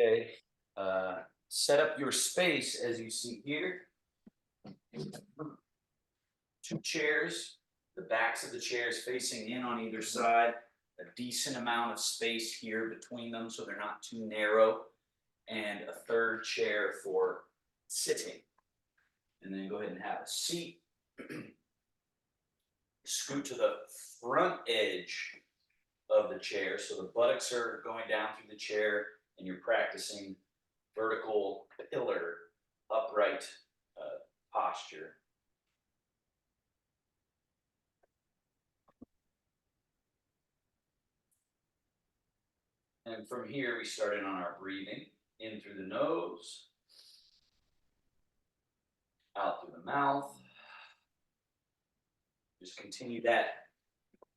Okay. Set up your space as you see here. Two chairs, the backs of the chairs facing in on either side, a decent amount of space here between them so they're not too narrow, and a third chair for sitting. And then go ahead and have a seat. Scoot to the front edge of the chair so the buttocks are going down through the chair and you're practicing vertical pillar upright posture. And from here, we start in on our breathing, in through the nose, out through the mouth. Just continue that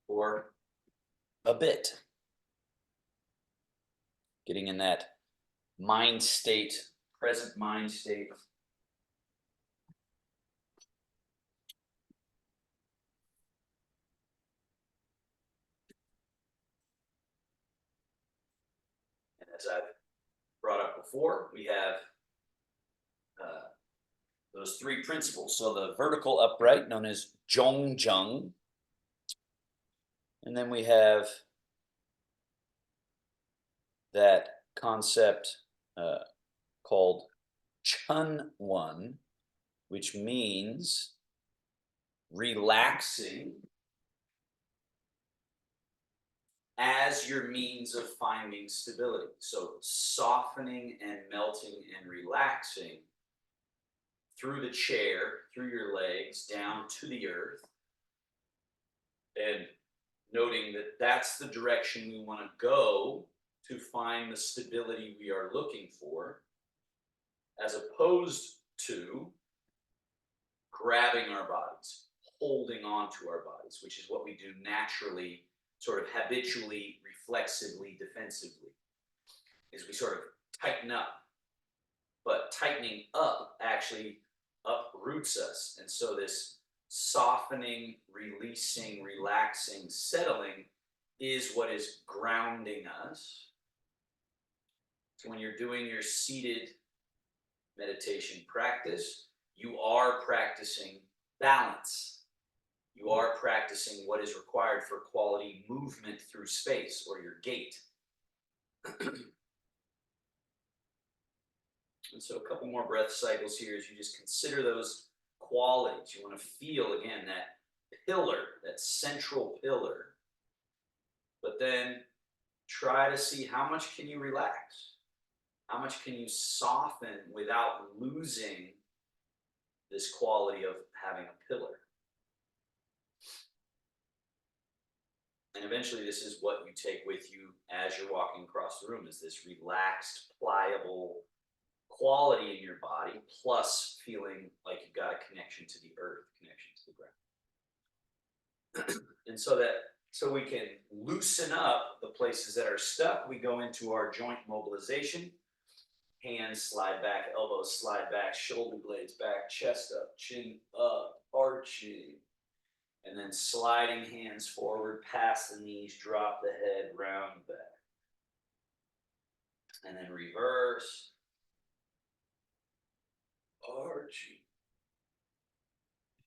for a bit. Getting in that mind state, present mind state. And as I've brought up before, we have those three principles. So the vertical upright, known as Zhongjung. And then we have that concept called Chun-One, which means relaxing as your means of finding stability. So softening and melting and relaxing through the chair, through your legs, down to the earth, and noting that that's the direction we want to go to find the stability we are looking for, as opposed to grabbing our bodies, holding on to our bodies, which is what we do naturally, sort of habitually, reflexively, defensively, is we sort of tighten up. But tightening up actually uproots us. And so this softening, releasing, relaxing, settling is what is grounding us. So when you're doing your seated meditation practice, you are practicing balance. You are practicing what is required for quality movement through space, or your gait. And so a couple more breath cycles here as you just consider those qualities. You want to feel, again, that pillar, that central pillar. But then try to see how much can you relax? How much can you soften without losing this quality of having a pillar? And eventually this is what you take with you as you're walking across the room, is this relaxed, pliable quality in your body, plus feeling like you've got a connection to the earth, connection to the ground. And so we can loosen up the places that are stuck, we go into our joint mobilization. Hands slide back, elbows slide back, shoulder blades back, chest up, chin up, arching. And then sliding hands forward, past the knees, drop the head, round back. And then reverse. Arching.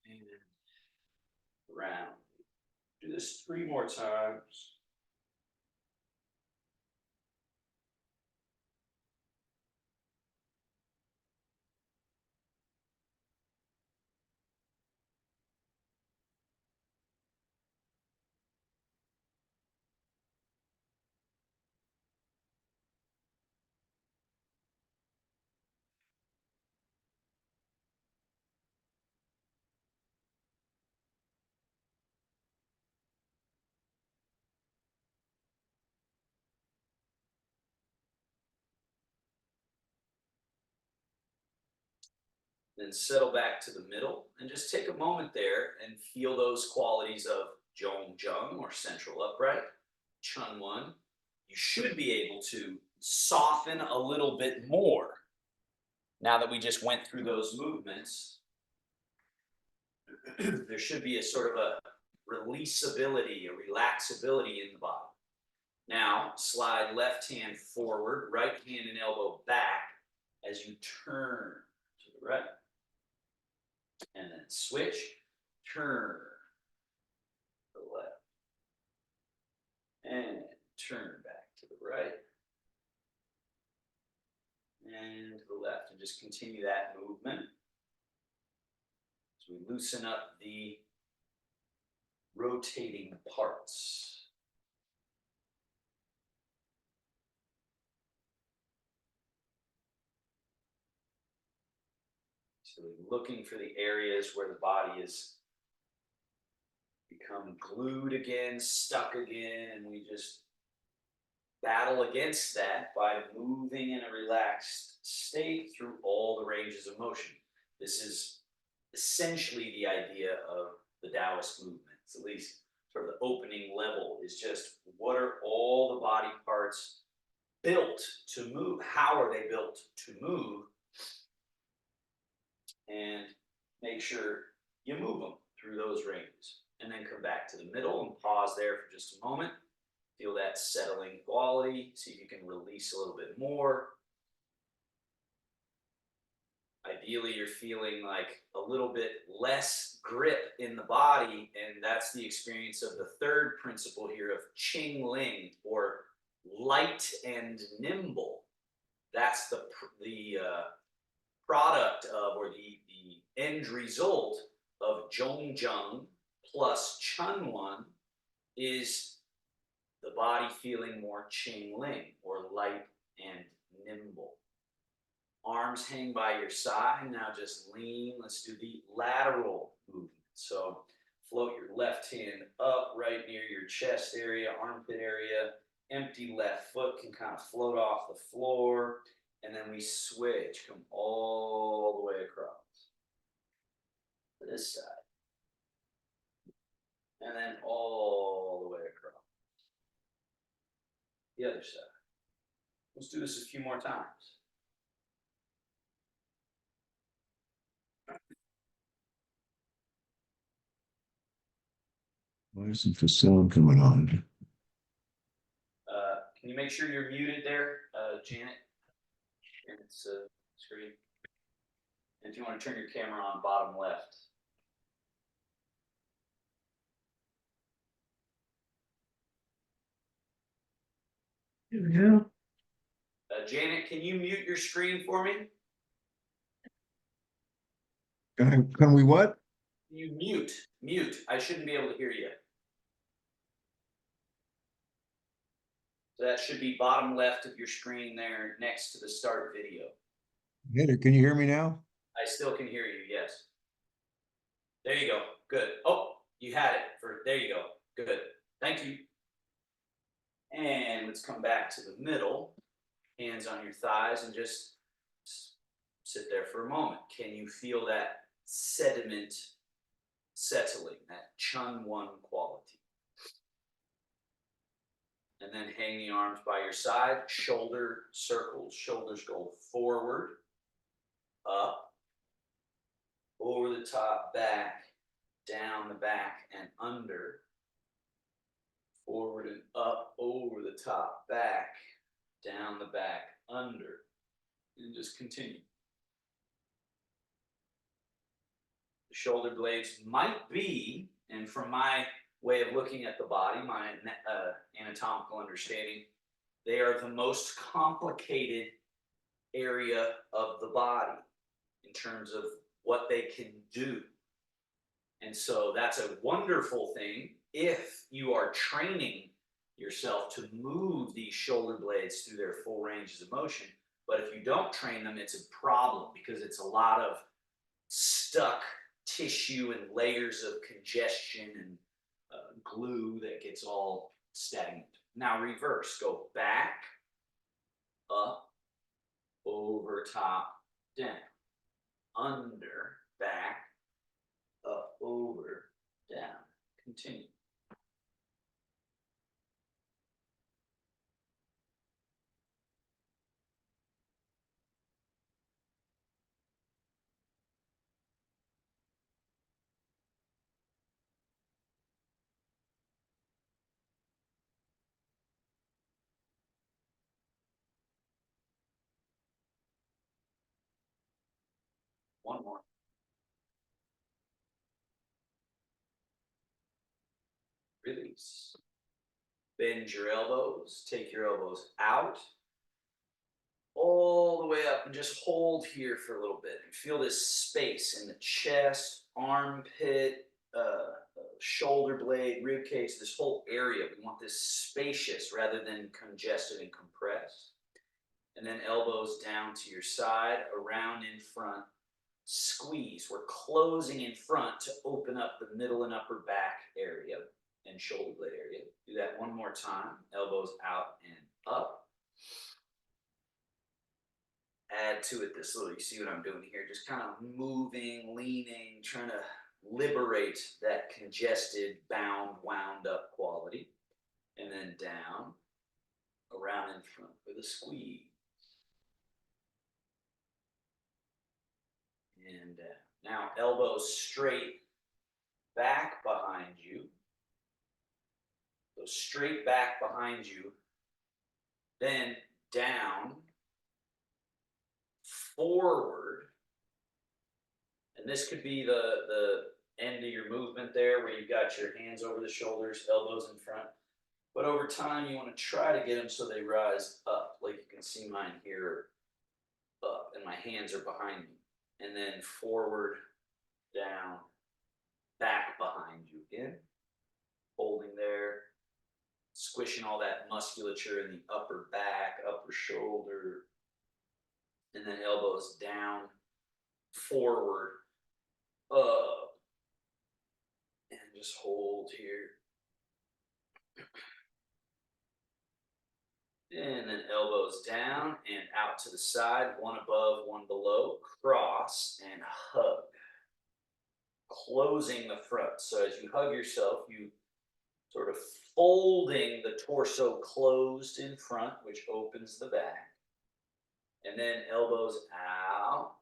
And round. Do this 3 more times. Then settle back to the middle and just take a moment there and feel those qualities of Zhongjung, or central upright, Chun-One. You should be able to soften a little bit more now that we just went through those movements. There should be a sort of a releasability, a relaxability in the body. Now slide left hand forward, right hand and elbow back as you turn to the right. And then switch, turn to the left. And turn back to the right. And to the left. And just continue that movement as we loosen up the rotating parts. So looking for the areas where the body is become glued again, stuck again, and we just battle against that by moving in a relaxed state through all the ranges of motion. This is essentially the idea of the Taoist movements, at least sort of the opening level, is just what are all the body parts built to move? How are they built to move? And make sure you move them through those ranges. And then come back to the middle and pause there for just a moment. Feel that settling quality. See if you can release a little bit more. Ideally, you're feeling like a little bit less grip in the body, and that's the experience of the third principle here of Qing Ling, or light and nimble. That's the product of, or the end result of Zhongjun plus Chunwan is the body feeling more Qing Ling, or light and nimble. Arms hang by your side. Now just lean. Let's do the lateral movement. So float your left hand up right near your chest area, armpit area. Empty left foot can kind of float off the floor. And then we switch, come all the way across to this side. And then all the way across the other side. Let's do this a few more times. Why isn't the sound coming on? Can you make sure you're muted there, Janet? It's screen. And if you want to turn your camera on, bottom left. Here we go. Janet, can you mute your screen for me? Can we what? You mute. I shouldn't be able to hear you. So that should be bottom left of your screen there next to the start video. Hey, can you hear me now? I still can hear you, yes. There you go, good. Oh, you had it, there you go, good. Thank you. And let's come back to the middle, hands on your thighs, and just sit there for a moment. Can you feel that sediment settling, that Chun-Wan quality? And then hang the arms by your side, shoulder circles, shoulders go forward, up, over the top, back, down the back and under, forward and up, over the top, back, down the back, under, and just continue. The shoulder blades might be, and from my way of looking at the body, my anatomical understanding, they are the most complicated area of the body in terms of what they can do. And so that's a wonderful thing if you are training yourself to move these shoulder blades through their full ranges of motion. But if you don't train them, it's a problem because it's a lot of stuck tissue and layers of congestion and glue that gets all stagnant. Now reverse, go back, up, over, top, down, under, back, up, over, down. Continue. One more. Release. Bend your elbows, take your elbows out, all the way up, and just hold here for a little bit. And feel this space in the chest, armpit, shoulder blade, rib cage, this whole area. We want this spacious rather than congested and compressed. And then elbows down to your side, around in front, squeeze. We're closing in front to open up the middle and upper back area and shoulder blade area. Do that one more time. Elbows out and up. Add to it this little, you see what I'm doing here? Just kind of moving, leaning, trying to liberate that congested, bound, wound up quality. And then down, around in front with a squeeze. And now elbows straight back behind you. So straight back behind you. Then down, forward. And this could be the end of your movement there where you've got your hands over the shoulders, elbows in front. But over time, you want to try to get them so they rise up. Like you can see mine here up, and my hands are behind me. And then forward, down, back behind you again. Holding there, squishing all that musculature in the upper back, upper shoulder. And then elbows down, forward, up. And just hold here. And then elbows down and out to the side, one above, one below, cross and hug. Closing the front. So as you hug yourself, you sort of folding the torso closed in front, which opens the back. And then elbows out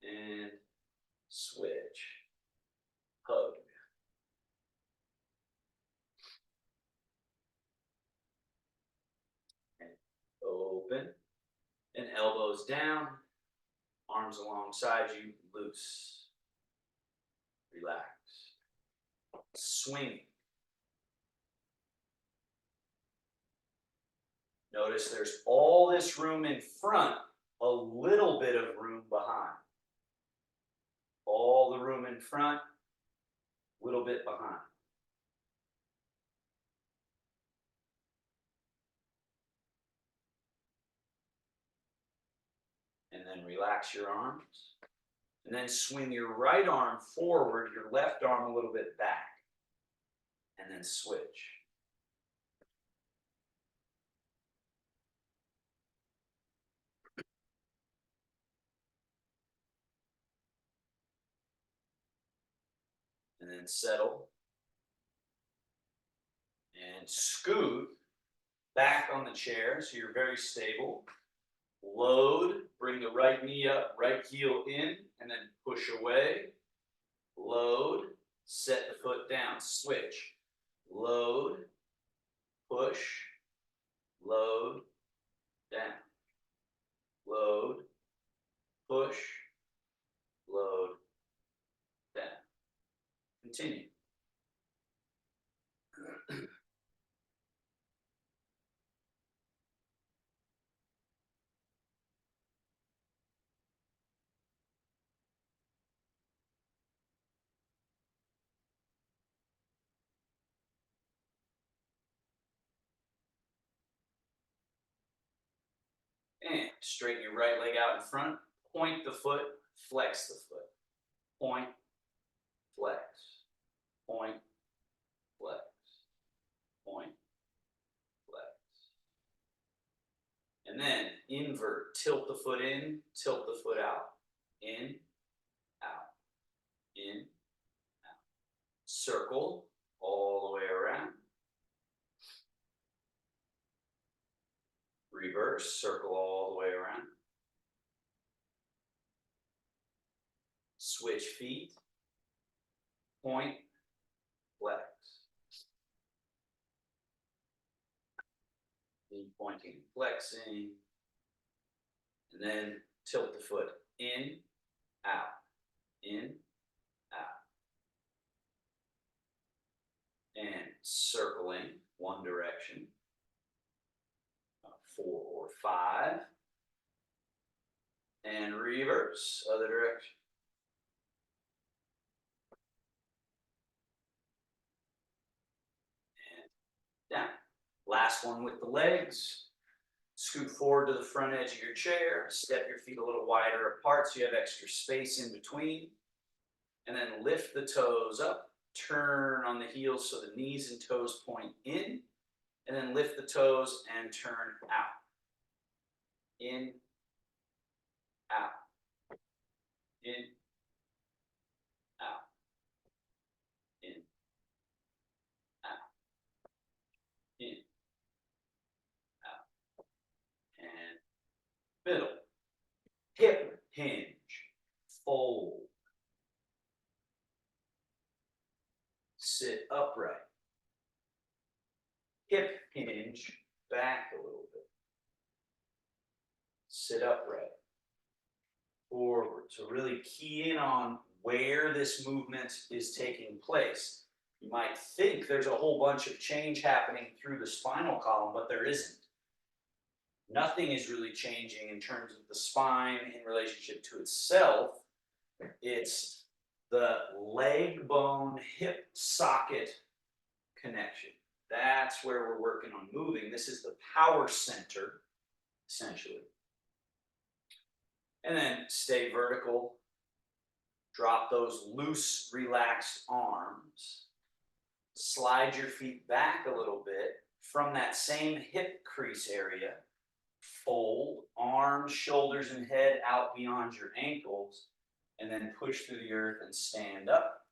and switch. Hug. And open. And elbows down. Arms alongside you, loose. Relax. Swinging. Notice there's all this room in front, a little bit of room behind. All the room in front, a little bit behind. And then relax your arms. And then swing your right arm forward, your left arm a little bit back. And then switch. And then settle. And scoot back on the chair so you're very stable. Load, bring the right knee up, right heel in, and then push away. Load, set the foot down, switch. Load, push, load, down. Load, push, load, down. Continue. And straighten your right leg out in front. Point the foot, flex the foot. Point, flex. Point, flex. Point, flex. And then invert. Tilt the foot in, tilt the foot out. In, out. In, out. Circle all the way around. Reverse, circle all the way around. Switch feet. Point, flex. Knee pointing, flexing. And then tilt the foot in, out, in, out. And circling one direction, 4 or 5. And reverse, other direction. And down. Last one with the legs. Scoot forward to the front edge of your chair. Step your feet a little wider apart so you have extra space in between. And then lift the toes up. Turn on the heels so the knees and toes point in. And then lift the toes and turn out. In, out. In, out. In, out. In, out. And middle. Hip hinge. Fold. Sit upright. Hip hinge. Back a little bit. Sit upright. Forward. So really key in on where this movement is taking place. You might think there's a whole bunch of change happening through the spinal column, but there isn't. Nothing is really changing in terms of the spine in relationship to itself. It's the leg bone hip socket connection. That's where we're working on moving. This is the power center, essentially. And then stay vertical. Drop those loose, relaxed arms. Slide your feet back a little bit from that same hip crease area. Fold arms, shoulders, and head out beyond your ankles. And then push through the earth and stand up.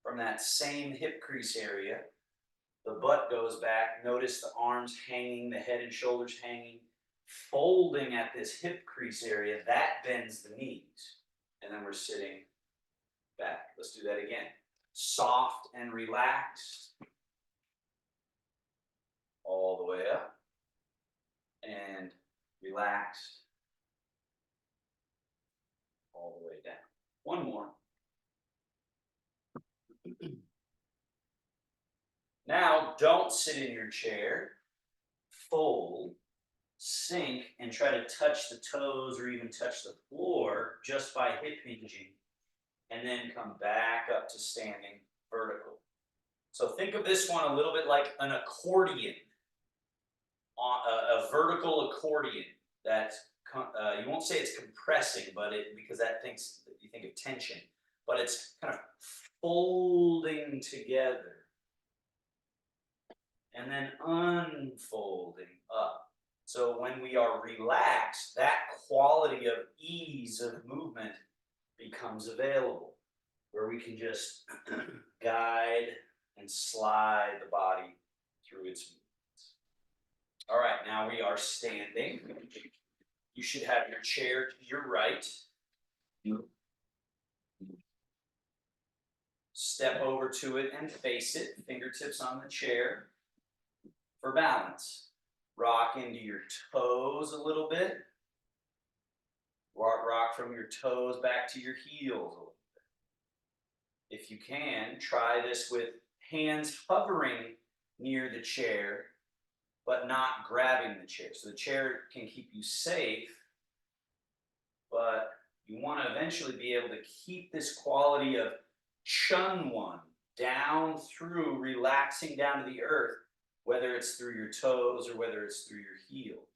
From that same hip crease area, the butt goes back. Notice the arms hanging, the head and shoulders hanging. Folding at this hip crease area, that bends the knees. And then we're sitting back. Let's do that again. Soft and relaxed. All the way up. And relaxed. All the way down. One more. Now, don't sit in your chair. Fold. Sink and try to touch the toes or even touch the floor just by hip hinging, and then come back up to standing vertical. So think of this one a little bit like an accordion, a vertical accordion that you won't say it's compressing, but because you think of tension, but it's kind of folding together and then unfolding up. So when we are relaxed, that quality of ease of movement becomes available, where we can just guide and slide the body through its movements. All right, now we are standing. You should have your chair to your right. Step over to it and face it, fingertips on the chair for balance. Rock into your toes a little bit. Rock from your toes back to your heels a little bit. If you can, try this with hands hovering near the chair, but not grabbing the chair. So the chair can keep you safe, but you want to eventually be able to keep this quality of chun-one down through, relaxing down to the earth, whether it's through your toes or whether it's through your heels.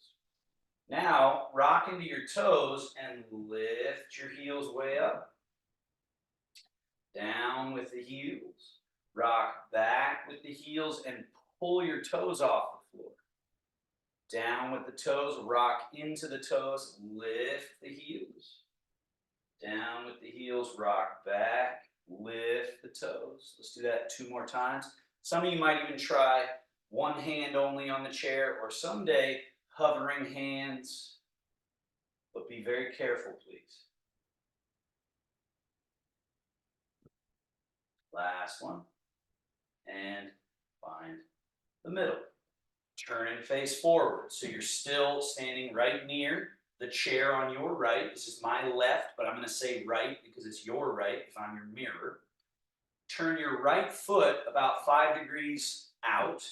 Now, rock into your toes and lift your heels way up. Down with the heels. Rock back with the heels and pull your toes off the floor. Down with the toes, rock into the toes, lift the heels. Down with the heels, rock back, lift the toes. Let's do that 2 more times. Some of you might even try one hand only on the chair, or someday hovering hands, but be very careful, please. Last one. And find the middle. Turn and face forward. So you're still standing right near the chair on your right. This is my left, but I'm going to say right because it's your right if I'm your mirror. Turn your right foot about 5 degrees out.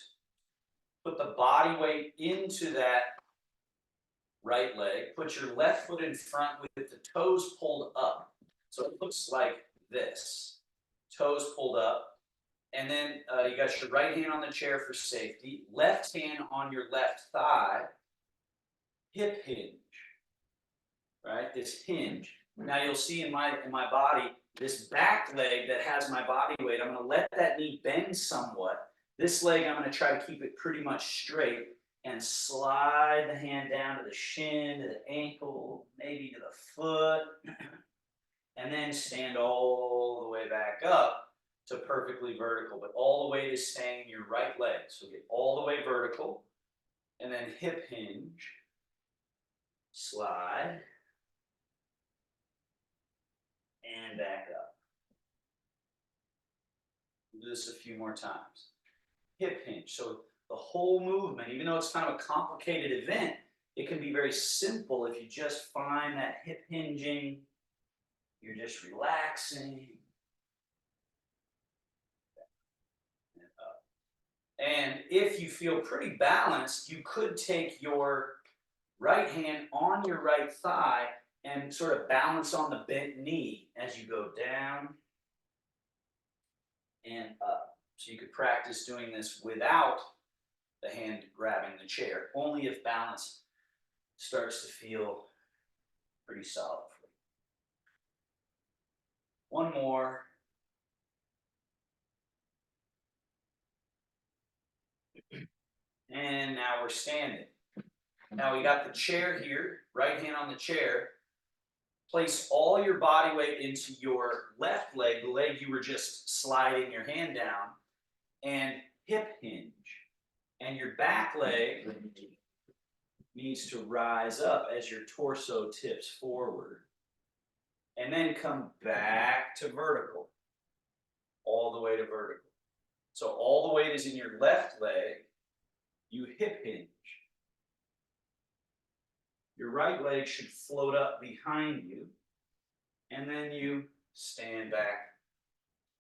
Put the body weight into that right leg. Put your left foot in front with the toes pulled up. So it looks like this. Toes pulled up. And then you got your right hand on the chair for safety. Left hand on your left thigh. Hip hinge. Right? This hinge. Now you'll see in my body, this back leg that has my body weight, I'm going to let that knee bend somewhat. This leg, I'm going to try to keep it pretty much straight and slide the hand down to the shin, to the ankle, maybe to the foot, and then stand all the way back up to perfectly vertical. But all the weight is staying in your right leg. So get all the way vertical, and then hip hinge, slide, and back up. We'll do this a few more times. Hip hinge. So the whole movement, even though it's kind of a complicated event, it can be very simple if you just find that hip hinging. You're just relaxing. And up. And if you feel pretty balanced, you could take your right hand on your right thigh and sort of balance on the bent knee as you go down and up. So you could practice doing this without the hand grabbing the chair, only if balance starts to feel pretty solid for you. One more. And now we're standing. Now we got the chair here, right hand on the chair. Place all your body weight into your left leg, the leg you were just sliding your hand down, and hip hinge. And your back leg needs to rise up as your torso tips forward. And then come back to vertical, all the way to vertical. So all the weight is in your left leg. You hip hinge. Your right leg should float up behind you. And then you stand back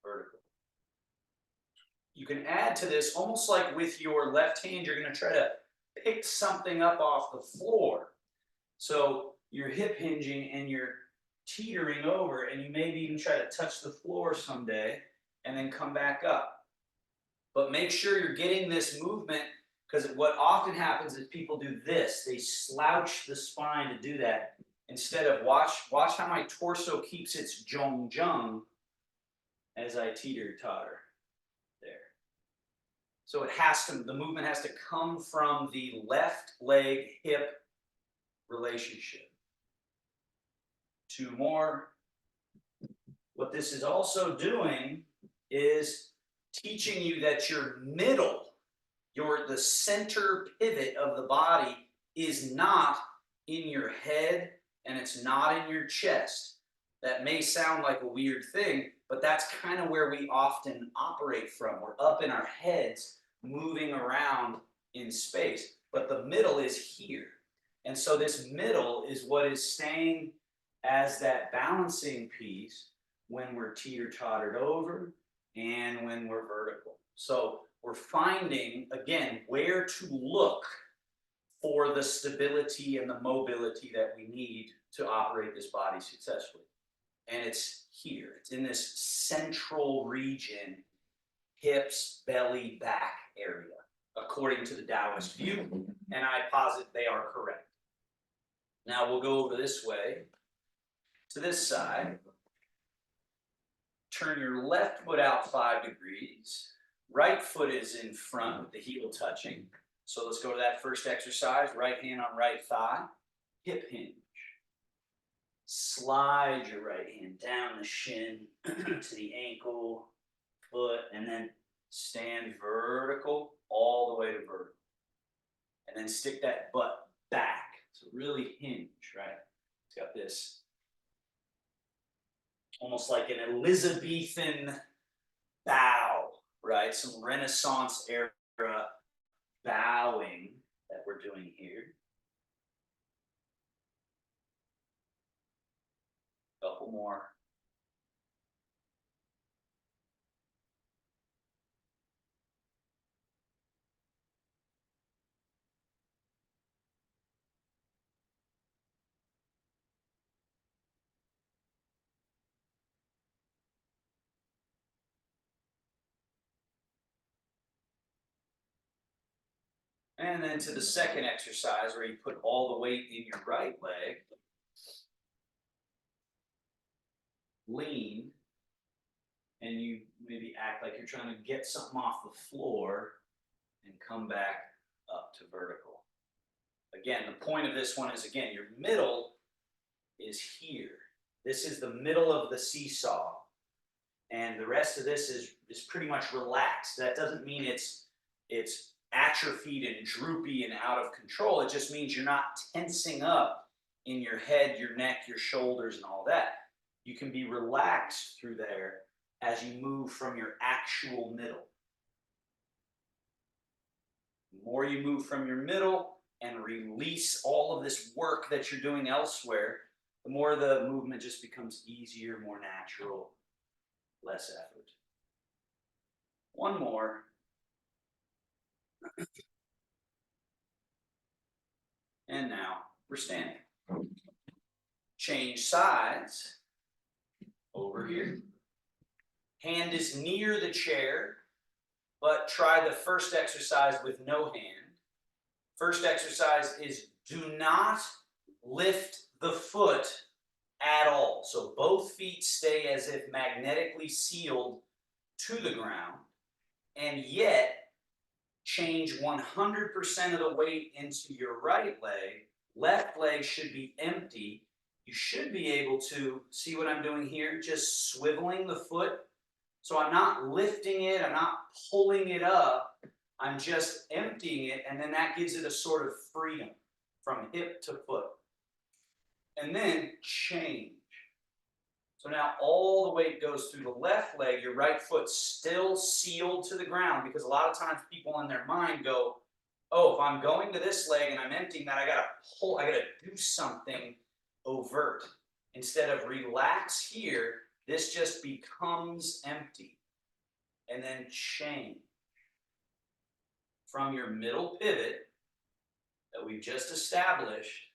vertical. You can add to this almost like with your left hand, you're going to try to pick something up off the floor. So you're hip hinging and you're teetering over, and you maybe even try to touch the floor someday and then come back up. But make sure you're getting this movement, because what often happens is people do this. They slouch the spine to do that. Instead of watch how my torso keeps its jung as I teeter-totter there. So the movement has to come from the left leg hip relationship. Two more. What this is also doing is teaching you that your middle, the center pivot of the body is not in your head and it's not in your chest. That may sound like a weird thing, but that's kind of where we often operate from. We're up in our heads, moving around in space, but the middle is here. And so this middle is what is staying as that balancing piece when we're teeter-tottered over and when we're vertical. So we're finding, again, where to look for the stability and the mobility that we need to operate this body successfully. And it's here. It's in this central region, hips, belly, back area, according to the Taoist view. And I posit they are correct. Now we'll go over this way to this side. Turn your left foot out 5 degrees. Right foot is in front with the heel touching. So let's go to that first exercise. Right hand on right thigh. Hip hinge. Slide your right hand down the shin to the ankle, foot, and then stand vertical all the way to vertical. And then stick that butt back. So really hinge, right? It's got this almost like an Elizabethan bow, right? Some Renaissance era bowing that we're doing here. couple more. And then to the second exercise where you put all the weight in your right leg, lean, and you maybe act like you're trying to get something off the floor and come back up to vertical. Again, the point of this one is, again, your middle is here. This is the middle of the seesaw. And the rest of this is pretty much relaxed. That doesn't mean it's atrophied and droopy and out of control. It just means you're not tensing up in your head, your neck, your shoulders, and all that. You can be relaxed through there as you move from your actual middle. The more you move from your middle and release all of this work that you're doing elsewhere, the more the movement just becomes easier, more natural, less effort. One more. And now we're standing. Change sides over here. Hand is near the chair, but try the first exercise with no hand. First exercise is do not lift the foot at all. So both feet stay as if magnetically sealed to the ground, and yet change 100% of the weight into your right leg. Left leg should be empty. You should be able to see what I'm doing here, just swiveling the foot. So I'm not lifting it, I'm not pulling it up, I'm just emptying it, and then that gives it a sort of freedom from hip to foot. And then change. So now all the weight goes through the left leg, your right foot still sealed to the ground, because a lot of times people in their mind go, oh, if I'm going to this leg and I'm emptying that, I gotta pull, I gotta do something overt. Instead of relax here, this just becomes empty. And then change. From your middle pivot that we've just established,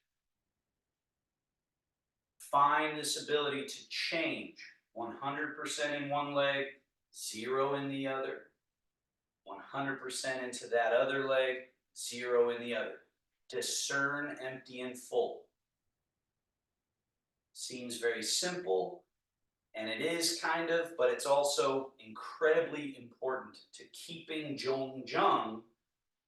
find this ability to change 100% in one leg, 0 in the other, 100% into that other leg, 0 in the other. Discern empty and full. Seems very simple, and it is kind of, but it's also incredibly important to keeping Zhong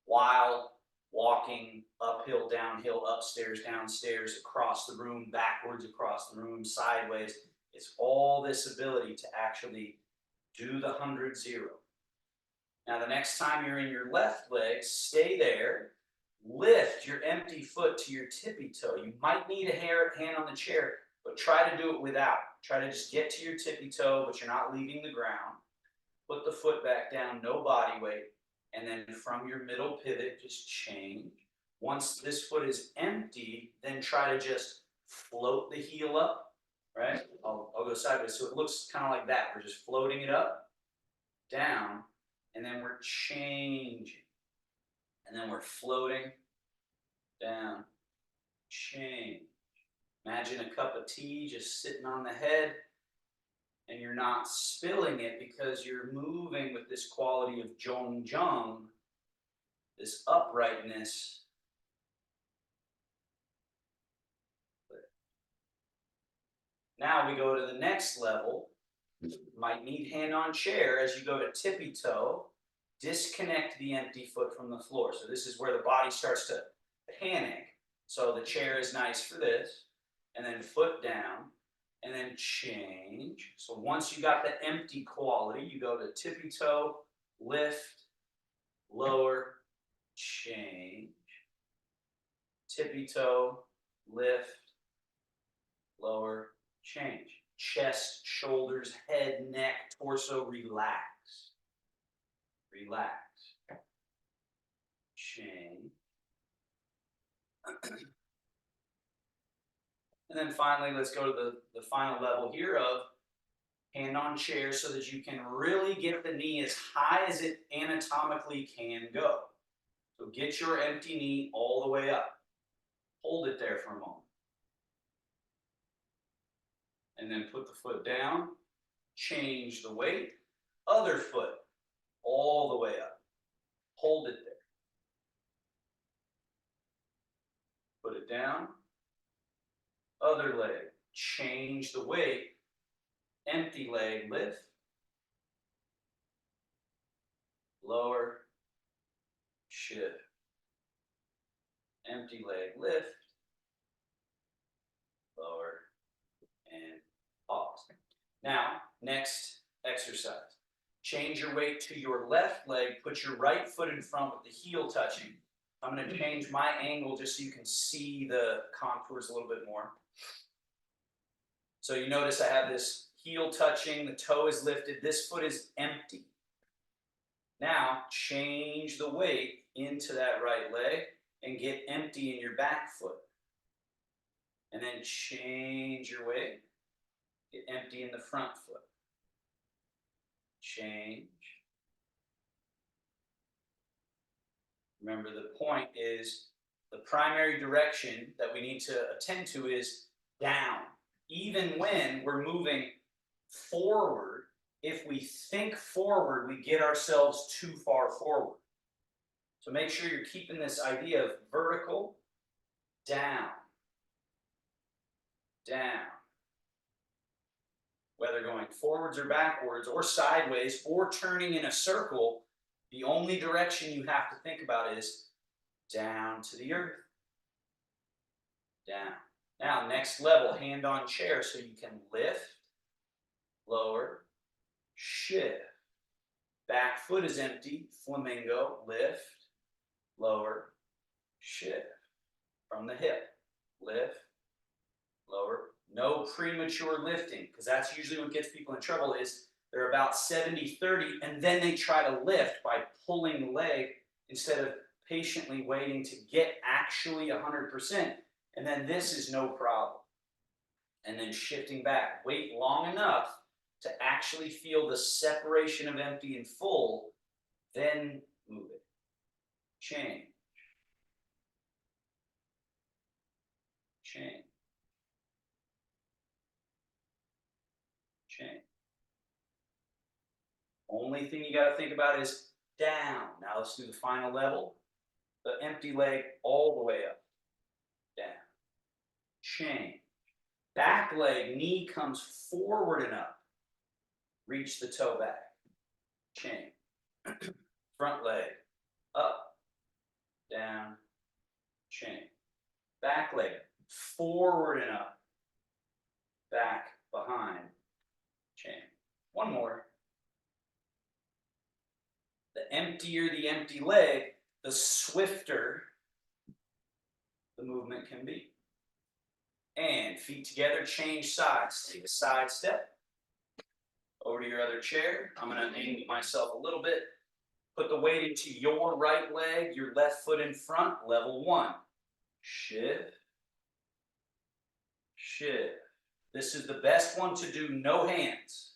while walking uphill, downhill, upstairs, downstairs, across the room, backwards, across the room, sideways. It's all this ability to actually do the 100-0. Now, the next time you're in your left leg, stay there. Lift your empty foot to your tippy toe. You might need a hand on the chair, but try to do it without. Try to just get to your tippy toe, but you're not leaving the ground. Put the foot back down, no body weight. And then from your middle pivot, just change. Once this foot is empty, then try to just float the heel up, right? I'll go sideways. So it looks kind of like that. We're just floating it up, down, and then we're changing. And then we're floating, down, change. Imagine a cup of tea just sitting on the head, and you're not spilling it because you're moving with this quality of zhong, this uprightness. Now we go to the next level. You might need hand on chair as you go to tippy toe. Disconnect the empty foot from the floor. So this is where the body starts to panic. So the chair is nice for this. And then foot down. And then change. So once you got the empty quality, you go to tippy toe, lift, lower, change. Tippy toe, lift, lower, change. Chest, shoulders, head, neck, torso, relax. Relax. Change. And And then finally, let's go to the final level here of hand on chair so that you can really get the knee as high as it anatomically can go. So get your empty knee all the way up. Hold it there for a moment. And then put the foot down, change the weight, other foot all the way up. Hold it there. Put it down, other leg, change the weight, empty leg, lift, lower, shift, empty leg, lift, lower, and pause. Now, next exercise. Change your weight to your left leg, put your right foot in front with the heel touching. I'm going to change my angle just so you can see the contours a little bit more. So you notice I have this heel touching, the toe is lifted, this foot is empty. Now, change the weight into that right leg and get empty in your back foot. And then change your weight, get empty in the front foot. Change. Remember, the point is the primary direction that we need to attend to is down. Even when we're moving forward, if we think forward, we get ourselves too far forward. So make sure you're keeping this idea of vertical, down, down. Whether going forwards or backwards or sideways or turning in a circle, the only direction you have to think about is down to the earth. Down. Now, next level, hand on chair so you can lift, lower, shift. Back foot is empty, flamingo, lift, lower, shift. From the hip, lift, lower. No premature lifting, because that's usually what gets people in trouble is they're about 70-30, and then they try to lift by pulling the leg instead of patiently waiting to get actually 100%, and then this is no problem. And then shifting back, wait long enough to actually feel the separation of empty and full, then move it. Change. Change. Change. Only thing you got to think about is down. Now let's do the final level. The empty leg all the way up. Down. Change. Back leg, knee comes forward and up. Reach the toe back. Change. Front leg, up, down, change. Back leg, forward and up. Back, behind, change. One more. The emptier the empty leg, the swifter the movement can be. And feet together, change sides. Take a side step. Over to your other chair. I'm going to angle myself a little bit. Put the weight into your right leg, your left foot in front, level 1. Shift. Shift. This is the best one to do no hands,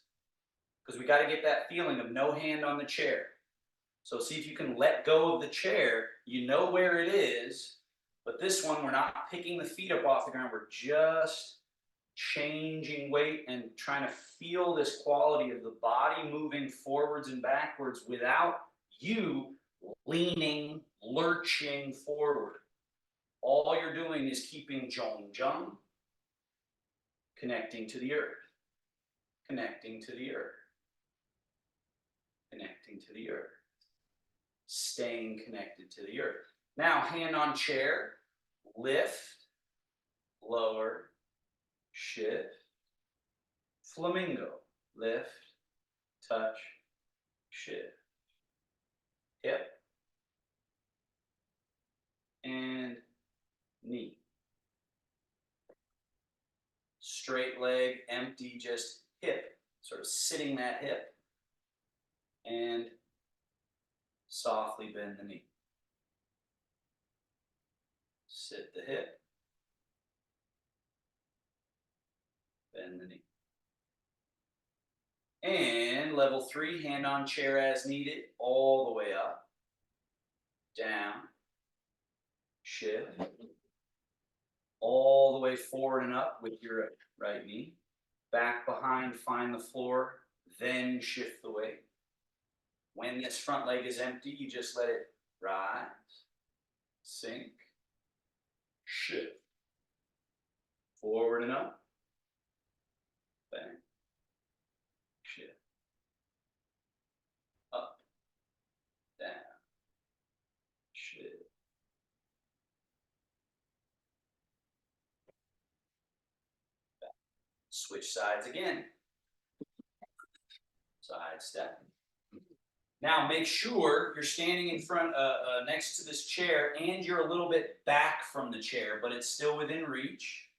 because we got to get that feeling of no hand on the chair. So see if you can let go of the chair. You know where it is, but this one, we're not picking the feet up off the ground. We're just changing weight and trying to feel this quality of the body moving forwards and backwards without you leaning, lurching forward. All you're doing is keeping jong jong, connecting to the earth, connecting to the earth, connecting to the earth, staying connected to the earth. Now, hand on chair, lift, lower, shift, flamingo, lift, touch, shift, hip, and knee. Straight leg, empty, just hip, sort of sitting that hip, and softly bend the knee. Sit the hip, bend the knee. And level 3, hand on chair as needed, all the way up, down, shift, all the way forward and up with your right knee, back behind, find the floor, then shift the weight. When this front leg is empty, you just let it rise, sink, shift, forward and up, bang, shift, up, down, shift. Back. Switch sides again. Side step. Now make sure you're standing in front, next to this chair, and you're a little bit back from the chair, but it's still within reach.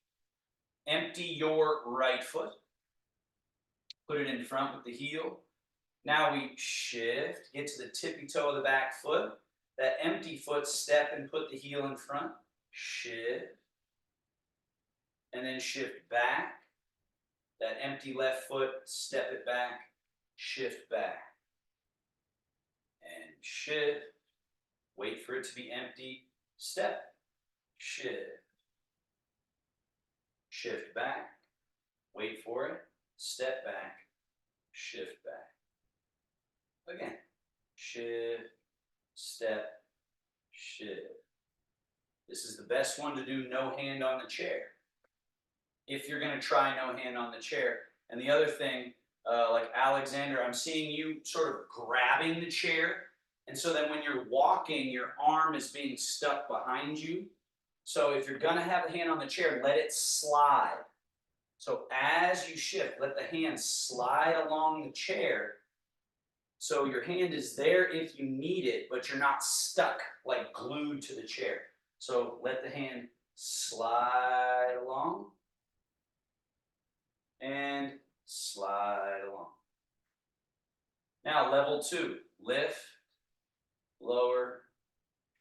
Empty your right foot. Put it in front with the heel. Now we shift, get to the tippy toe of the back foot. That empty foot, step and put the heel in front. Shift. And then shift back. That empty left foot, step it back, shift back. And shift. Wait for it to be empty. Step. Shift. Shift back. Wait for it. Step back. Shift back. Again. Shift. Step. Shift. This is the best one to do no hand on the chair. If you're going to try no hand on the chair. And the other thing, like Alexander, I'm seeing you sort of grabbing the chair. And so then when you're walking, your arm is being stuck behind you. So if you're going to have a hand on the chair, let it slide. So as you shift, let the hand slide along the chair. So your hand is there if you need it, but you're not stuck, like glued to the chair. So let the hand slide along. And slide along. Now level 2, lift, lower,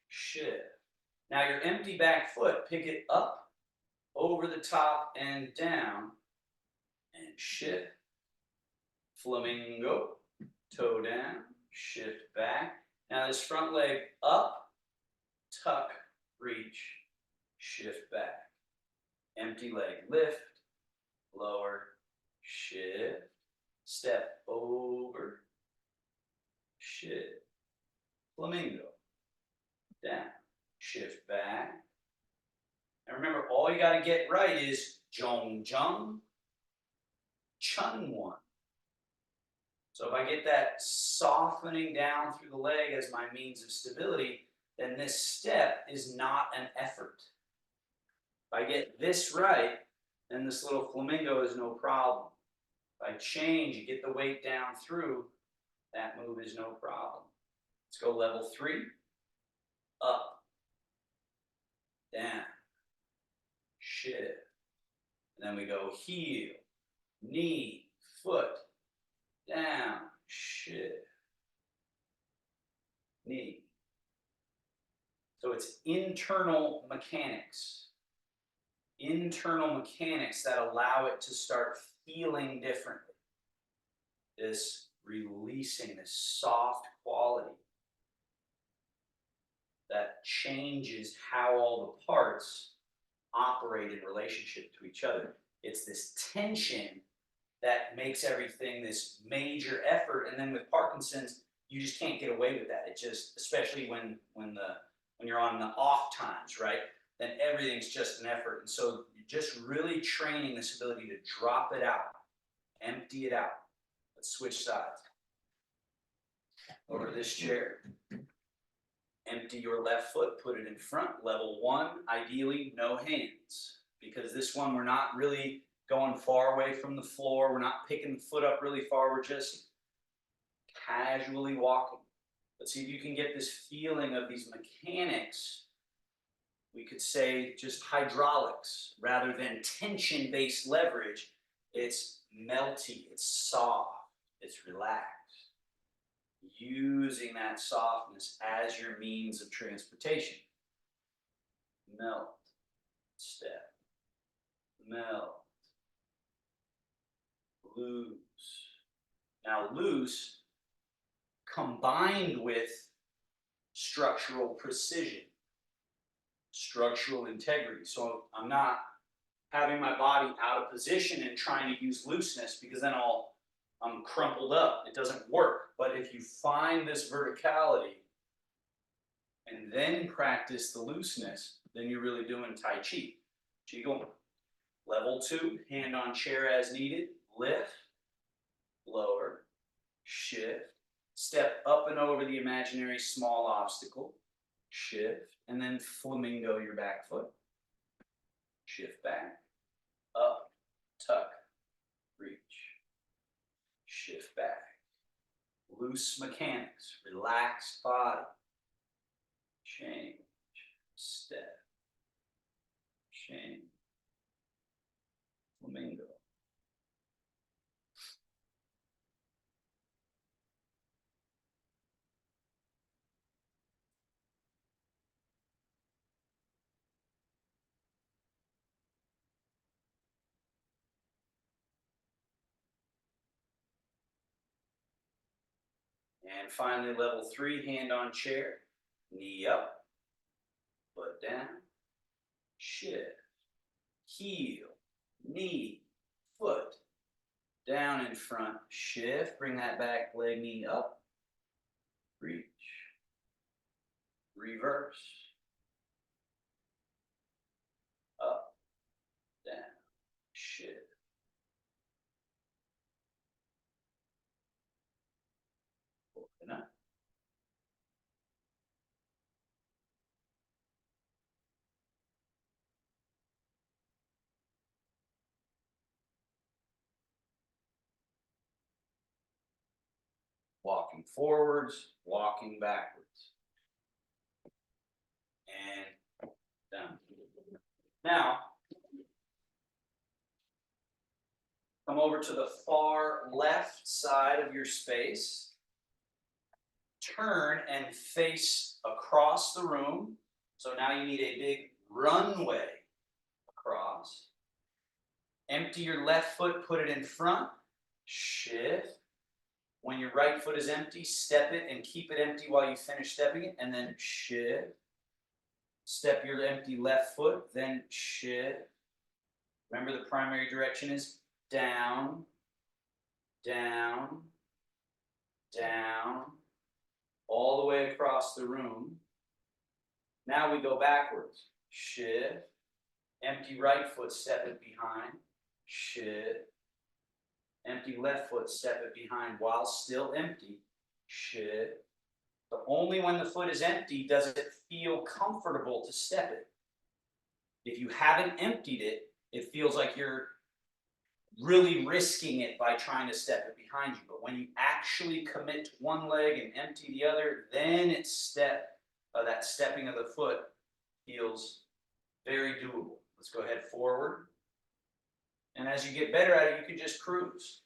shift. Now your empty back foot, pick it up, over the top and down, and shift, flamingo, toe down, shift back. Now this front leg up, tuck, reach, shift back. Empty leg, lift, lower, shift, step over, shift, flamingo, down, shift back. And remember, all you got to get right is jong jung, chun one. So if I get that softening down through the leg as my means of stability, then this step is not an effort. If I get this right, then this little flamingo is no problem. If I change, you get the weight down through, that move is no problem. Let's go level 3. Up, down, shift. And then we go heel, knee, foot, down, shift, knee. So it's internal mechanics. Internal mechanics that allow it to start feeling differently. This releasing, this soft quality that changes how all the parts operate in relationship to each other. It's this tension that makes everything this major effort, and then with Parkinson's, you just can't get away with that. It just, especially when you're on the off times, right? Then everything's just an effort. And so you're just really training this ability to drop it out, empty it out. Let's switch sides. Over this chair. Empty your left foot, put it in front. Level 1, ideally no hands. Because this one, we're not really going far away from the floor. We're not picking the foot up really far. We're just casually walking. But see if you can get this feeling of these mechanics. We could say just hydraulics rather than tension-based leverage. It's melty, it's soft, it's relaxed. Using that softness as your means of transportation. Melt, step, melt, loose. Now loose combined with structural precision, structural integrity. So I'm not having my body out of position and trying to use looseness because then I'm crumpled up. It doesn't work. But if you find this verticality and then practice the looseness, then you're really doing Tai Chi. Qigong. Level 2, hand on chair as needed, lift, lower, shift, step up and over the imaginary small obstacle, shift, and then flamingo your back foot, shift back, up, tuck, reach, shift back, loose mechanics, relaxed body, change, step, change, flamingo. And finally, level 3, hand on chair, knee up, foot down, shift, heel, knee, foot, down in front, shift, bring that back leg, knee up, reach, reverse, up, down, shift. Open up. Walking forwards, walking backwards. And down. Now, come over to the far left side of your space. Turn and face across the room. So now you need a big runway across. Empty your left foot, put it in front. Shift. When your right foot is empty, step it and keep it empty while you finish stepping it, and then shift. Step your empty left foot, then shift. Remember the primary direction is down, down, down, all the way across the room. Now we go backwards. Shift. Empty right foot, step it behind. Shift. Empty left foot, step it behind while still empty. Shift. But only when the foot is empty does it feel comfortable to step it. If you haven't emptied it, it feels like you're really risking it by trying to step it behind you. But when you actually commit to one leg and empty the other, then it's that stepping of the foot feels very doable. Let's go ahead forward. And as you get better at it, you can just cruise.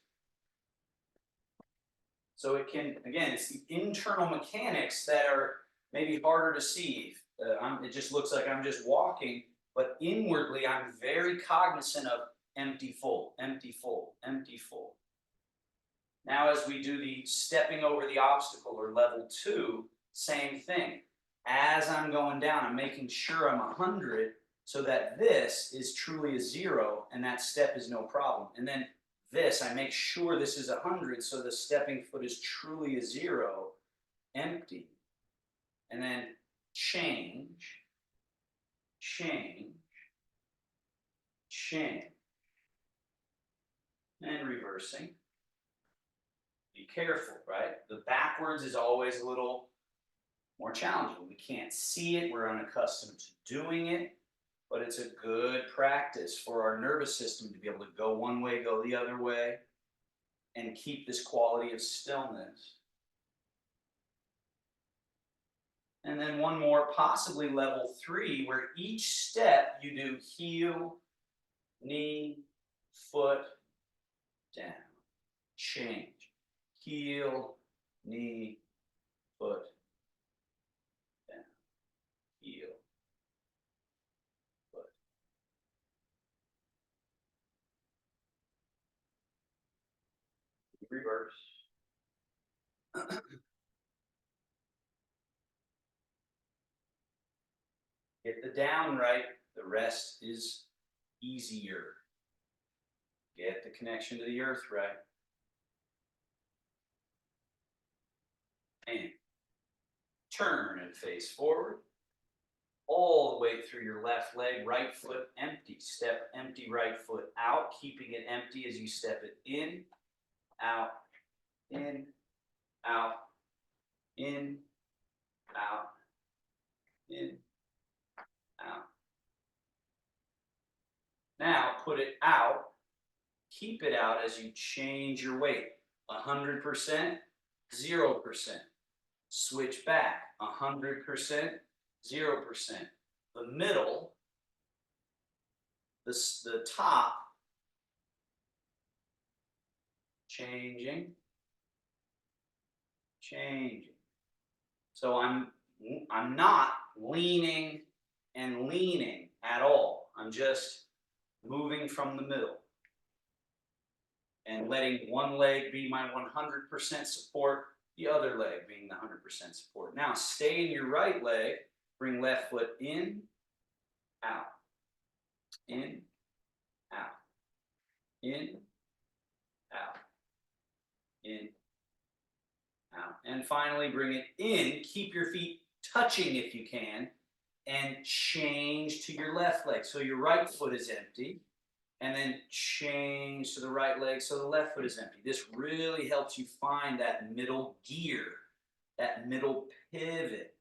So it can, again, it's the internal mechanics that are maybe harder to see. It just looks like I'm just walking, but inwardly I'm very cognizant of empty, full, empty, full, empty, full. Now as we do the stepping over the obstacle or level 2, same thing. As I'm going down, I'm making sure I'm 100 so that this is truly a 0 and that step is no problem. And then this, I make sure this is 100 so the stepping foot is truly a 0, empty. And then change, change, change. And reversing. Be careful, right? The backwards is always a little more challenging. We can't see it, we're unaccustomed to doing it, but it's a good practice for our nervous system to be able to go one way, go the other way, and keep this quality of stillness. And then one more, possibly level 3, where each step you do heel, knee, foot, down, change, heel, knee, foot, down, heel, foot. Reverse. Get the down right, the rest is easier. Get the connection to the earth right. And turn and face forward. All the way through your left leg, right foot empty. Step empty right foot out, keeping it empty as you step it in, out, in, out, in, out, in, out. Now put it out, keep it out as you change your weight. 100%, 0%. Switch back, 100%, 0%. The middle, the top, changing, changing. So I'm not leaning and leaning at all. I'm just moving from the middle and letting one leg be my 100% support, the other leg being the 100% support. Now stay in your right leg, bring left foot in, out, in, out, in, out, in, out. And finally bring it in, keep your feet touching if you can, and change to your left leg. So your right foot is empty, and then change to the right leg so the left foot is empty. This really helps you find that middle gear, that middle pivot.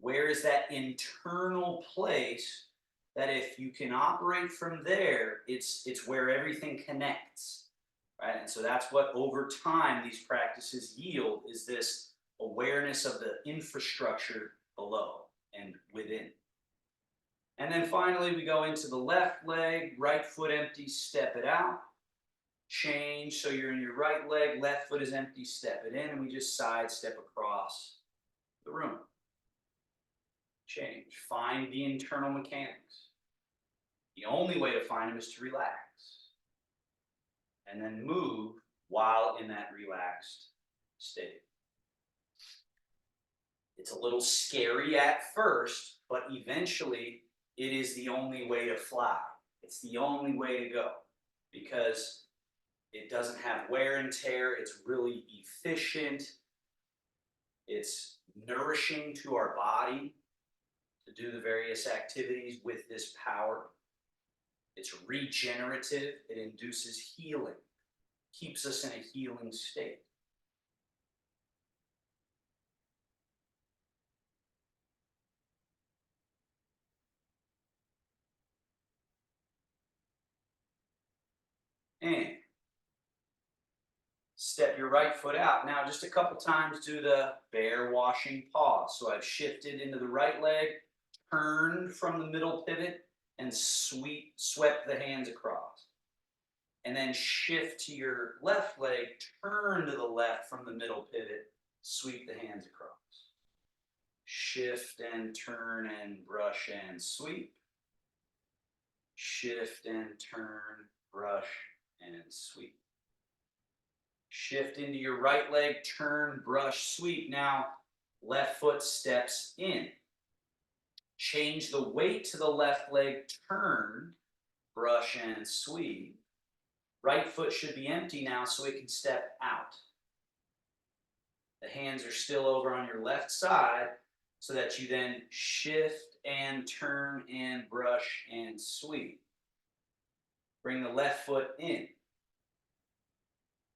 Where is that internal place that if you can operate from there, it's where everything connects, right? And so that's what over time these practices yield, is this awareness of the infrastructure below and within. And then finally, we go into the left leg, right foot empty, step it out. Change, so you're in your right leg, left foot is empty, step it in, and we just sidestep across the room. Change, find the internal mechanics. The only way to find them is to relax. And then move while in that relaxed state. It's a little scary at first, but eventually it is the only way to fly. It's the only way to go because it doesn't have wear and tear. It's really efficient. It's nourishing to our body to do the various activities with this power. It's regenerative. It induces healing, keeps us in a healing state. And step your right foot out. Now, just a couple times do the bear washing pause. So I've shifted into the right leg, turned from the middle pivot, and swept the hands across. And then shift to your left leg, turn to the left from the middle pivot, sweep the hands across. Shift and turn and brush and sweep. Shift and turn, brush and sweep. Shift into your right leg, turn, brush, sweep. Now, left foot steps in. Change the weight to the left leg, turn, brush, and sweep. Right foot should be empty now so it can step out. The hands are still over on your left side so that you then shift and turn and brush and sweep. Bring the left foot in.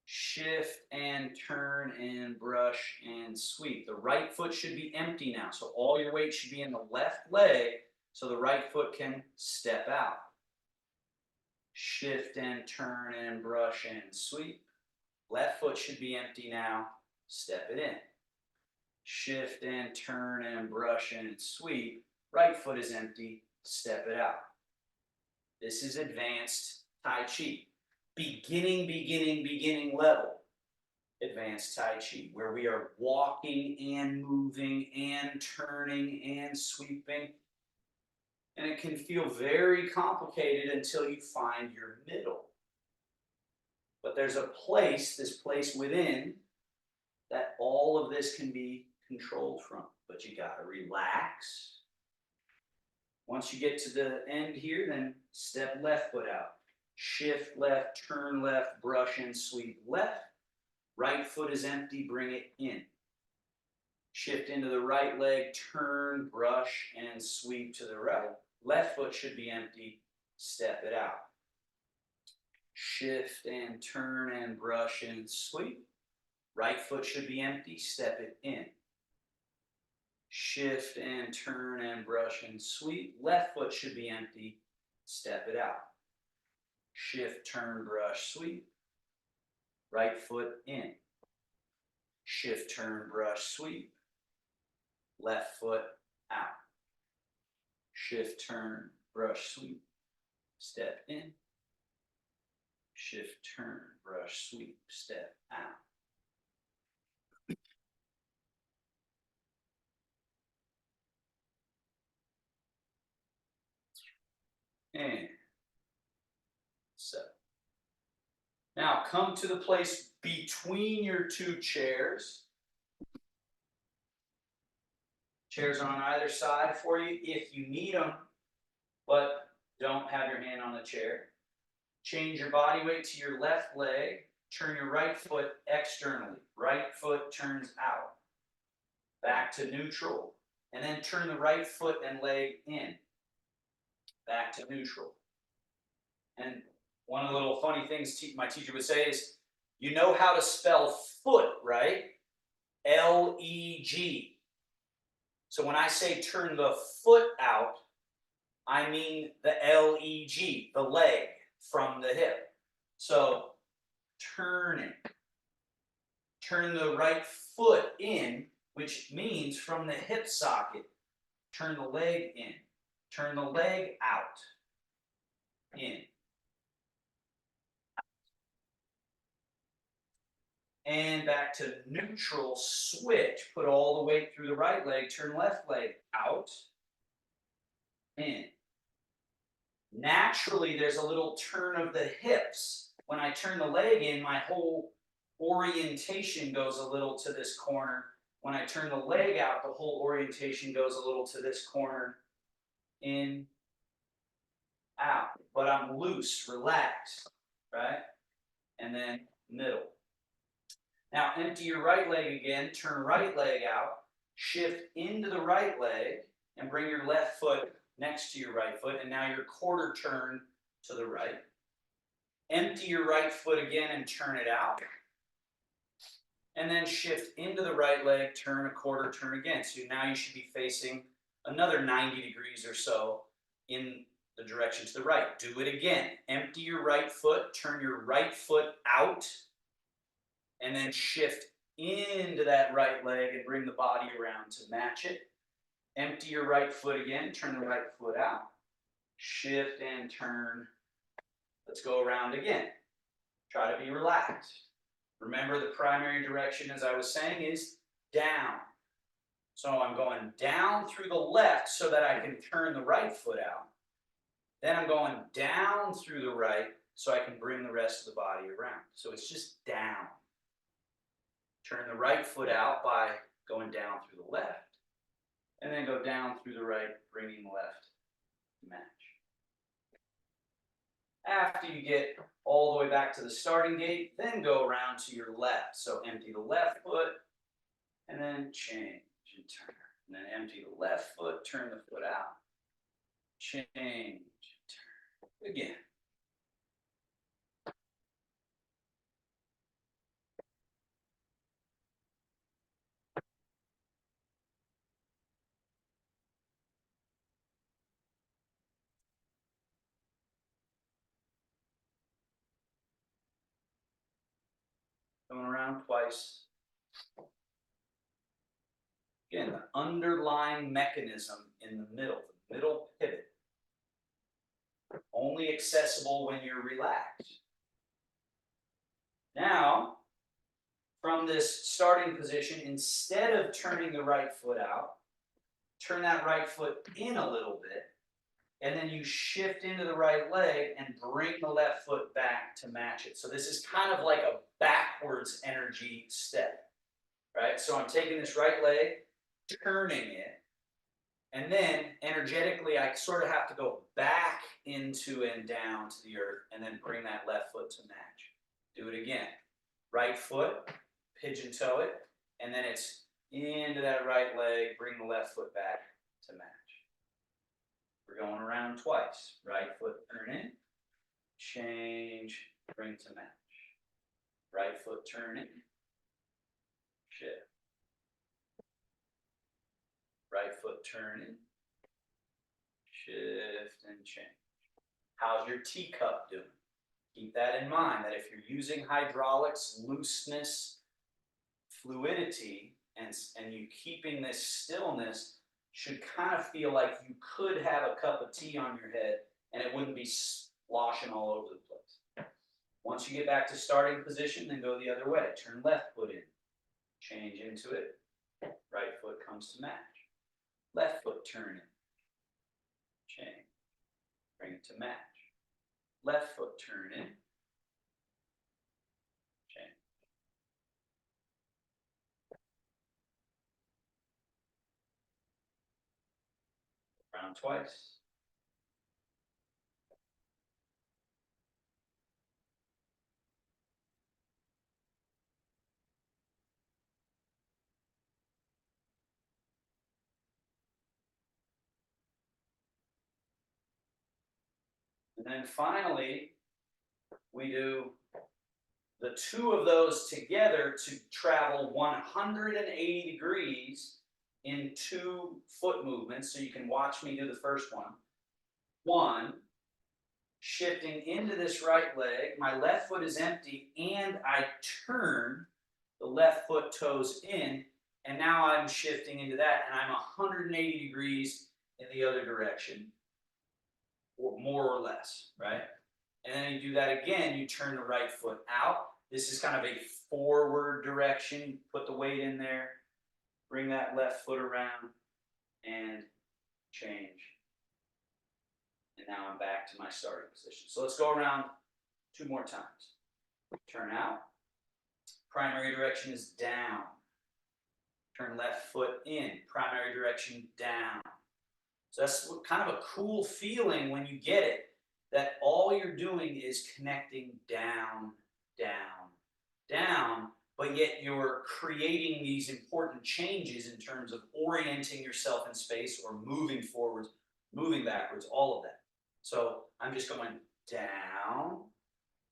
Shift and turn and brush and sweep. The right foot should be empty now. So all your weight should be in the left leg so the right foot can step out. Shift and turn and brush and sweep. Left foot should be empty now. Step it in. Shift and turn and brush and sweep. Right foot is empty. Step it out. This is advanced Tai Chi. Beginning level advanced Tai Chi, where we are walking and moving and turning and sweeping. And it can feel very complicated until you find your middle. But there's a place, this place within, that all of this can be controlled from. But you gotta relax. Once you get to the end here, then step left foot out. Shift left, turn left, brush and sweep left. Right foot is empty, bring it in. Shift into the right leg, turn, brush, and sweep to the right. Left foot should be empty, step it out. Shift and turn and brush and sweep. Right foot should be empty, step it in. Shift and turn and brush and sweep. Left foot should be empty, step it out. Shift, turn, brush, sweep. Right foot in. Shift, turn, brush, sweep. Left foot out. Shift, turn, brush, sweep. Step in. Shift, turn, brush, sweep, step out. And so. Now come to the place between your two chairs. Chairs on either side for you if you need them, but don't have your hand on the chair. Change your body weight to your left leg. Turn your right foot externally. Right foot turns out. Back to neutral. And then turn the right foot and leg in. Back to neutral. And one of the little funny things my teacher would say is, you know how to spell foot, right? L-E-G. So when I say turn the foot out, I mean the L-E-G, the leg from the hip. So turn it. Turn the right foot in, which means from the hip socket. Turn the leg in. Turn the leg out. In. And back to neutral, switch. Put all the weight through the right leg. Turn left leg out. In. Naturally, there's a little turn of the hips. When I turn the leg in, my whole orientation goes a little to this corner. When I turn the leg out, the whole orientation goes a little to this corner. In, out. But I'm loose, relaxed, right? And then middle. Now empty your right leg again, turn right leg out, shift into the right leg, and bring your left foot next to your right foot, and now your quarter turn to the right. Empty your right foot again and turn it out. And then shift into the right leg, turn a quarter turn again. So now you should be facing another 90 degrees or so in the direction to the right. Do it again. Empty your right foot, turn your right foot out, and then shift into that right leg and bring the body around to match it. Empty your right foot again, turn the right foot out, shift and turn. Let's go around again. Try to be relaxed. Remember, the primary direction, as I was saying, is down. So I'm going down through the left so that I can turn the right foot out. Then I'm going down through the right so I can bring the rest of the body around. So it's just down. Turn the right foot out by going down through the left. And then go down through the right, bringing the left to match. After you get all the way back to the starting gait, then go around to your left. So empty the left foot, and then change and turn. And then empty the left foot, turn the foot out. Change and turn. Again. Going around twice. Again, the underlying mechanism in the middle pivot. Only accessible when you're relaxed. Now, from this starting position, instead of turning the right foot out, turn that right foot in a little bit and then you shift into the right leg and bring the left foot back to match it. So this is kind of like a backwards energy step, right? So I'm taking this right leg, turning it, and then energetically I sort of have to go back into and down to the earth and then bring that left foot to match. Do it again. Right foot, pigeon toe it, and then it's into that right leg, bring the left foot back to match. We're going around twice. Right foot turn in, change, bring to match. Right foot turn in, shift. Right foot turn in, shift and change. How's your teacup doing? Keep that in mind, that if you're using hydraulics, looseness, fluidity, and you keeping this stillness should kind of feel like you could have a cup of tea on your head and it wouldn't be sloshing all over the place. Once you get back to starting position, then go the other way. Turn left foot in, change into it. Right foot comes to match. Left foot turn in, change, bring it to match. Left foot turn in, change. Round twice. And then finally, we do the two of those together to travel 180 degrees in 2 foot movements. So you can watch me do the first one. 1, shifting into this right leg. My left foot is empty and I turn the left foot toes in. And now I'm shifting into that and I'm 180 degrees in the other direction, or more or less, right? And then you do that again, you turn the right foot out. This is kind of a forward direction. Put the weight in there, bring that left foot around, and change. And now I'm back to my starting position. So let's go around 2 more times. Turn out. Primary direction is down. Turn left foot in. Primary direction down. So that's kind of a cool feeling when you get it, that all you're doing is connecting down, down, down, but yet you're creating these important changes in terms of orienting yourself in space or moving forwards, moving backwards, all of that. So I'm just going down,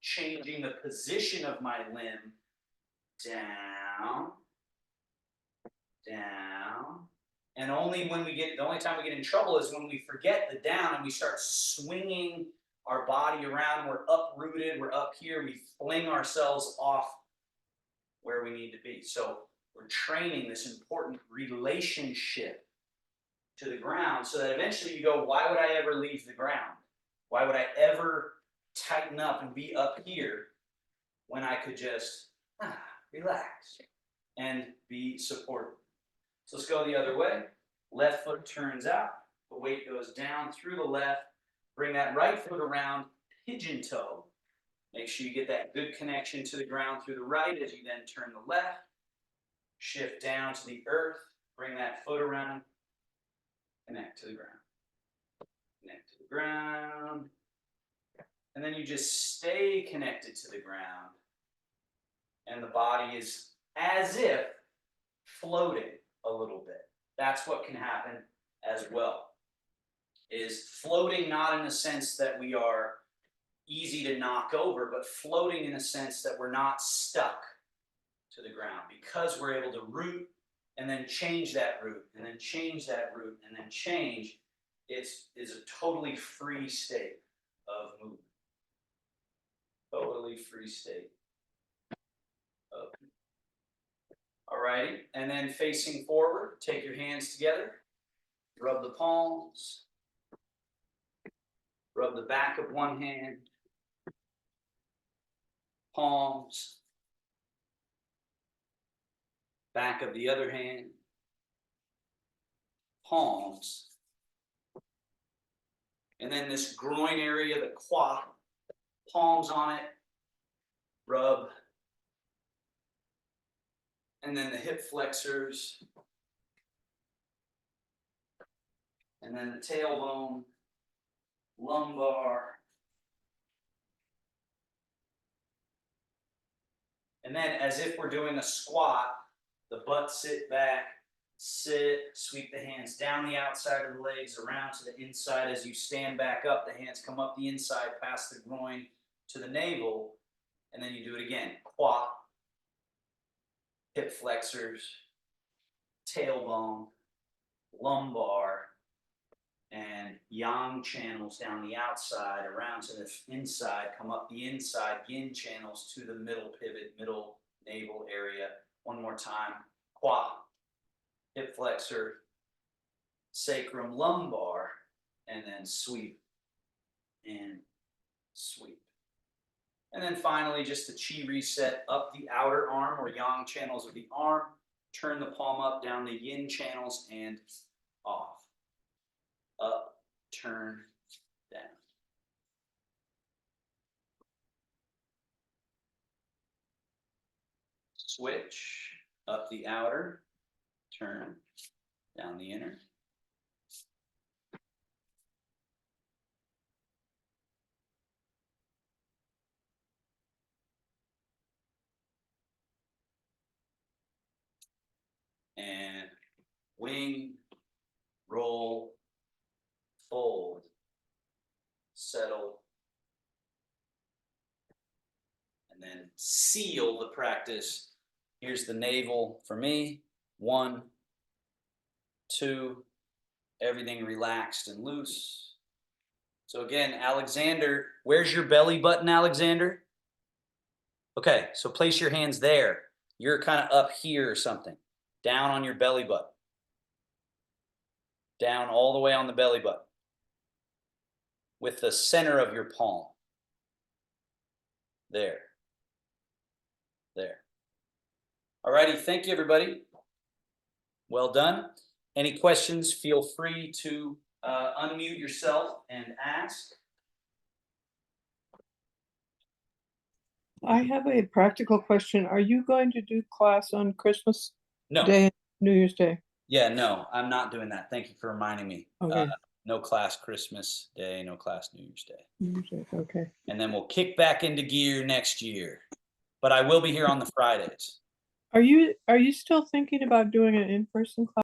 changing the position of my limb, down, down. And the only time we get in trouble is when we forget the down and we start swinging our body around. We're uprooted, we're up here, we fling ourselves off where we need to be. So we're training this important relationship to the ground so that eventually you go, why would I ever leave the ground? Why would I ever tighten up and be up here when I could just relax and be supported? So let's go the other way. Left foot turns out, the weight goes down through the left. Bring that right foot around, pigeon toe. Make sure you get that good connection to the ground through the right as you then turn the left. Shift down to the earth, bring that foot around, connect to the ground. Connect to the ground. And then you just stay connected to the ground. And the body is as if floating a little bit. That's what can happen as well. Is floating not in a sense that we are easy to knock over, but floating in a sense that we're not stuck to the ground because we're able to root and then change that route and then change that route and then change. It's a totally free state of movement. Totally free state of movement. Alrighty, and then facing forward, take your hands together, rub the palms, rub the back of one hand, palms, back of the other hand, palms, And then this groin area, the quad, palms on it, rub. And then the hip flexors. And then the tailbone, lumbar. And then as if we're doing a squat, the butt sit back, sit, sweep the hands down the outside of the legs, around to the inside. As you stand back up, the hands come up the inside, past the groin to the navel, and then you do it again. Quad, hip flexors, tailbone, lumbar, and yang channels down the outside, around to the inside, come up the inside, yin channels to the middle pivot, middle navel area. One more time. Quad, hip flexor, sacrum, lumbar, and then sweep and sweep. And then finally, just the chi reset up the outer arm or yang channels of the arm. Turn the palm up, down the yin channels, and off. Up, turn, down. Switch, up the outer, turn, down the inner. And wing, roll, fold, settle, and then seal the practice. Here's the navel for me. 1, 2, everything relaxed and loose. So again, Alexander, where's your belly button, Alexander? Okay, so place your hands there. You're kind of up here or something. Down on your belly button. Down all the way on the belly button. With the center of your palm. There. There. Alrighty, thank you, everybody. Well done. Any questions, feel free to unmute yourself and ask. I have a practical question. Are you going to do class on Christmas No. Day and New Year's Day? Yeah, no, I'm not doing that. Thank you for reminding me. Okay. No class Christmas Day, no class New Year's Day. New Year's Day, okay. And then we'll kick back into gear next year. But I will be here on the Fridays. Are you still thinking about doing an in-person class?